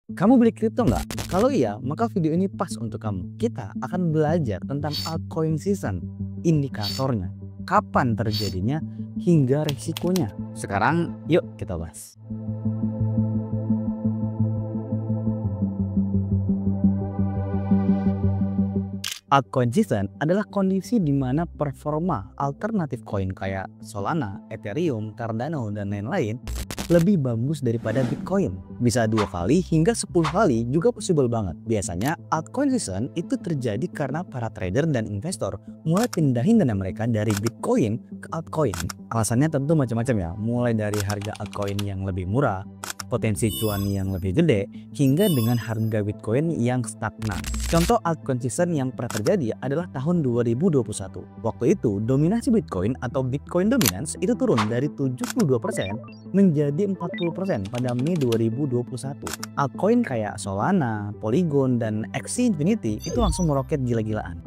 Kamu beli kripto nggak? Kalau iya, maka video ini pas untuk kamu. Kita akan belajar tentang altcoin season, indikatornya, kapan terjadinya, hingga resikonya. Sekarang yuk kita bahas. Altcoin season adalah kondisi di mana performa alternatif koin kayak Solana, Ethereum, Cardano, dan lain-lain lebih bagus daripada Bitcoin. Bisa 2 kali hingga 10 kali juga possible banget. Biasanya altcoin season itu terjadi karena para trader dan investor mulai pindahin dana mereka dari Bitcoin ke altcoin. Alasannya tentu macam-macam ya, mulai dari harga altcoin yang lebih murah, potensi cuan yang lebih gede, hingga dengan harga Bitcoin yang stagnan. Contoh altcoin season yang pernah terjadi adalah tahun 2021. Waktu itu dominasi Bitcoin atau Bitcoin dominance itu turun dari 72% menjadi 40% pada Mei 2021. Altcoin kayak Solana, Polygon, dan Axie Infinity itu langsung meroket gila-gilaan.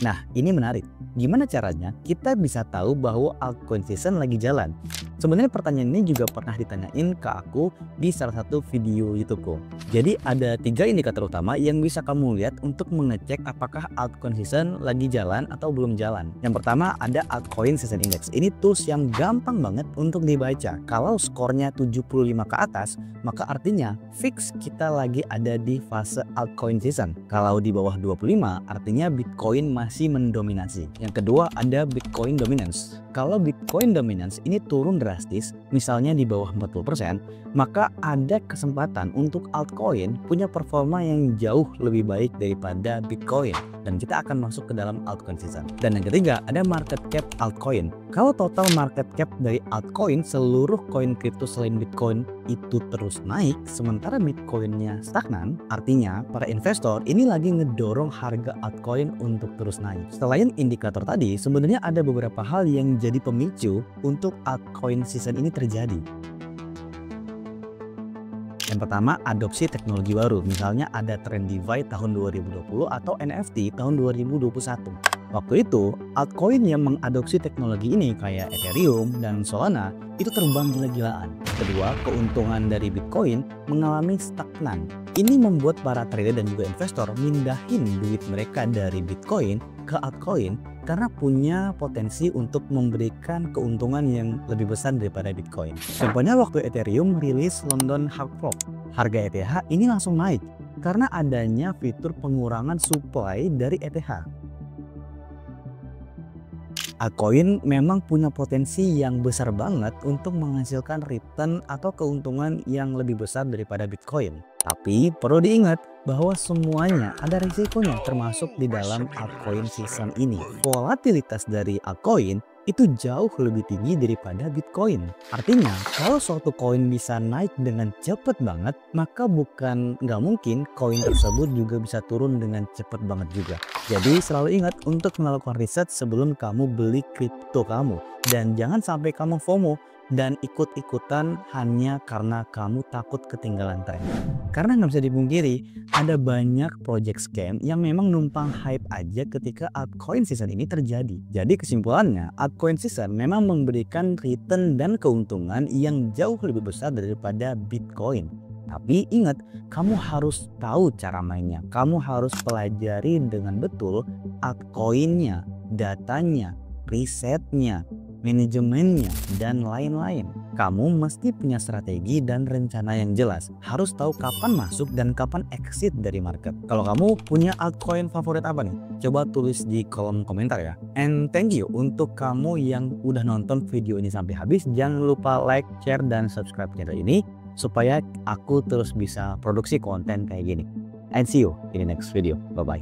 Nah, ini menarik. Gimana caranya kita bisa tahu bahwa altcoin season lagi jalan? Sebenarnya pertanyaan ini juga pernah ditanyain ke aku di salah satu video YouTubeku. Jadi ada 3 indikator utama yang bisa kamu lihat untuk mengecek apakah altcoin season lagi jalan atau belum jalan. Yang pertama ada altcoin season index. Ini tools yang gampang banget untuk dibaca. Kalau skornya 75 ke atas, maka artinya fix kita lagi ada di fase altcoin season. Kalau di bawah 25, artinya Bitcoin masih mendominasi. Yang kedua ada Bitcoin dominance. Kalau Bitcoin dominance ini turun drastis, misalnya di bawah 40%, maka ada kesempatan untuk altcoin punya performa yang jauh lebih baik daripada Bitcoin. Dan kita akan masuk ke dalam altcoin season. Dan yang ketiga ada market cap altcoin. Kalau total market cap dari altcoin, seluruh koin kripto selain Bitcoin itu terus naik, sementara Bitcoinnya stagnan, artinya para investor ini lagi ngedorong harga altcoin untuk terus naik. Selain indikator tadi, sebenarnya ada beberapa hal yang jadi pemicu untuk altcoin season ini terjadi. Yang pertama, adopsi teknologi baru. Misalnya ada trend DeFi tahun 2020 atau NFT tahun 2021. Waktu itu, altcoin yang mengadopsi teknologi ini kayak Ethereum dan Solana itu terbang gila-gilaan. Kedua, keuntungan dari Bitcoin mengalami stagnan. Ini membuat para trader dan juga investor mindahin duit mereka dari Bitcoin ke altcoin karena punya potensi untuk memberikan keuntungan yang lebih besar daripada Bitcoin. Contohnya waktu Ethereum rilis London Hard Fork, harga ETH ini langsung naik karena adanya fitur pengurangan supply dari ETH. Altcoin memang punya potensi yang besar banget untuk menghasilkan return atau keuntungan yang lebih besar daripada Bitcoin. Tapi perlu diingat bahwa semuanya ada risikonya termasuk di dalam altcoin season ini. Volatilitas dari altcoin itu jauh lebih tinggi daripada Bitcoin. Artinya kalau suatu koin bisa naik dengan cepat banget, maka bukan nggak mungkin koin tersebut juga bisa turun dengan cepat banget juga. Jadi selalu ingat untuk melakukan riset sebelum kamu beli kripto kamu. Dan jangan sampai kamu FOMO dan ikut-ikutan hanya karena kamu takut ketinggalan tren. Karena nggak bisa dipungkiri, ada banyak project scam yang memang numpang hype aja ketika altcoin season ini terjadi. Jadi kesimpulannya, altcoin season memang memberikan return dan keuntungan yang jauh lebih besar daripada Bitcoin. Tapi ingat, kamu harus tahu cara mainnya. Kamu harus pelajari dengan betul altcoinnya, datanya, risetnya, manajemennya, dan lain-lain. Kamu mesti punya strategi dan rencana yang jelas. Harus tahu kapan masuk dan kapan exit dari market. Kalau kamu punya altcoin favorit apa nih? Coba tulis di kolom komentar ya. And thank you untuk kamu yang udah nonton video ini sampai habis. Jangan lupa like, share, dan subscribe channel ini supaya aku terus bisa produksi konten kayak gini. And see you in the next video. Bye-bye.